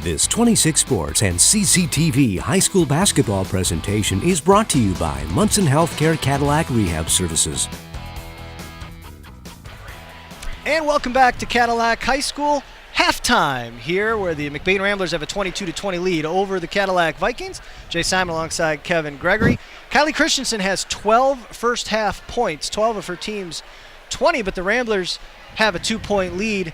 This 26 Sports and CCTV high school basketball presentation is brought to you by Munson Healthcare Cadillac Rehab Services. And welcome back to Cadillac High School halftime here, where the McBain Ramblers have a 22-20 lead over the Cadillac Vikings. Jay Simon alongside Kevin Gregory. Kylie Christensen has 12 first half points, 12 of her team's 20, but the Ramblers have a 2-point lead.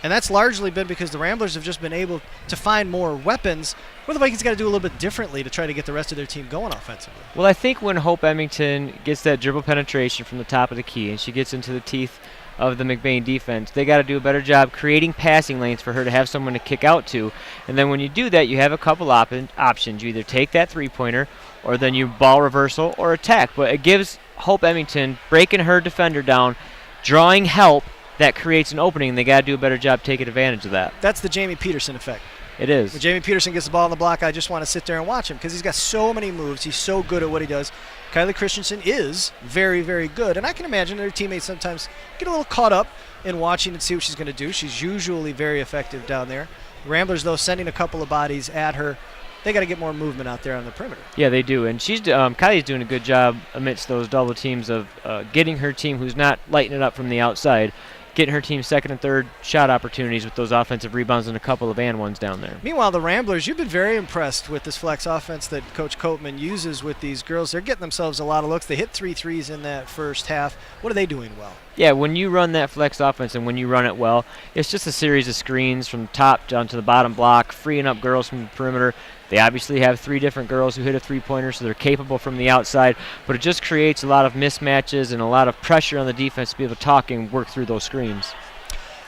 And that's largely been because the Ramblers have just been able to find more weapons, where the Vikings got to do a little bit differently to try to get the rest of their team going offensively. Well, I think when Hope Emmington gets that dribble penetration from the top of the key and she gets into the teeth of the McBain defense, they got to do a better job creating passing lanes for her to have someone to kick out to. And then when you do that, you have a couple options. You either take that three-pointer, or then you ball reversal or attack. But it gives Hope Emmington breaking her defender down, drawing help, that creates an opening. They got to do a better job taking advantage of that. That's the Jamie Peterson effect. It is. When Jamie Peterson gets the ball on the block, I just want to sit there and watch him because he's got so many moves. He's so good at what he does. Kylie Christensen is very, very good. And I can imagine their teammates sometimes get a little caught up in watching and see what she's going to do. She's usually very effective down there. The Ramblers, though, sending a couple of bodies at her. They got to get more movement out there on the perimeter. Yeah, they do. And Kylie's doing a good job amidst those double teams of getting her team, who's not lighting it up from the outside, getting her team second and third shot opportunities with those offensive rebounds and a couple of and ones down there. Meanwhile, the Ramblers, you've been very impressed with this flex offense that Coach Coatman uses with these girls. They're getting themselves a lot of looks. They hit 3 threes in that first half. What are they doing well? Yeah, when you run that flex offense and when you run it well, it's just a series of screens from top down to the bottom block, freeing up girls from the perimeter. They obviously have 3 different girls who hit a three-pointer, so they're capable from the outside, but it just creates a lot of mismatches and a lot of pressure on the defense to be able to talk and work through those screens.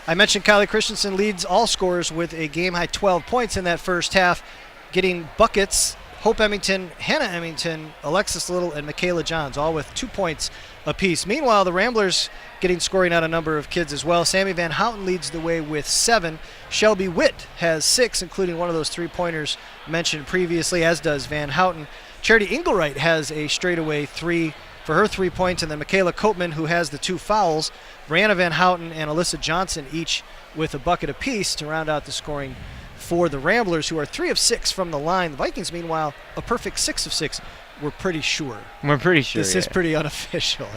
I mentioned Kylie Christensen leads all scorers with a game-high 12 points in that first half, getting buckets. Hope Emmington, Hannah Emmington, Alexis Little, and Michaela Johns, all with 2 points apiece. Meanwhile, the Ramblers getting scoring out a number of kids as well. Sammy Van Houten leads the way with 7. Shelby Witt has 6, including one of those three-pointers mentioned previously, as does Van Houten. Charity Engelwright has a straightaway 3 for her 3 points, and then Michaela Coatman, who has the 2 fouls. Brianna Van Houten and Alyssa Johnson each with a bucket apiece to round out the scoring for the Ramblers, who are 3 of 6 from the line. The Vikings, meanwhile, a perfect 6 of 6. We're pretty sure. We're pretty sure. This is pretty unofficial.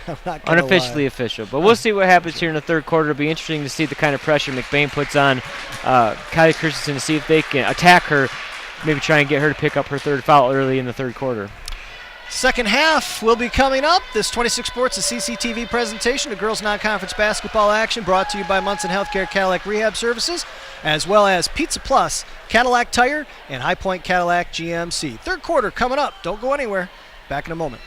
I'm not unofficially lie. Official. But we'll see what happens here in the third quarter. It'll be interesting to see the kind of pressure McBain puts on Kylie Christensen to see if they can attack her, maybe try and get her to pick up her 3rd foul early in the third quarter. Second half will be coming up. This 26 Sports, a CCTV presentation of girls non-conference basketball action brought to you by Munson Healthcare Cadillac Rehab Services, as well as Pizza Plus, Cadillac Tire, and High Point Cadillac GMC. Third quarter coming up. Don't go anywhere. Back in a moment.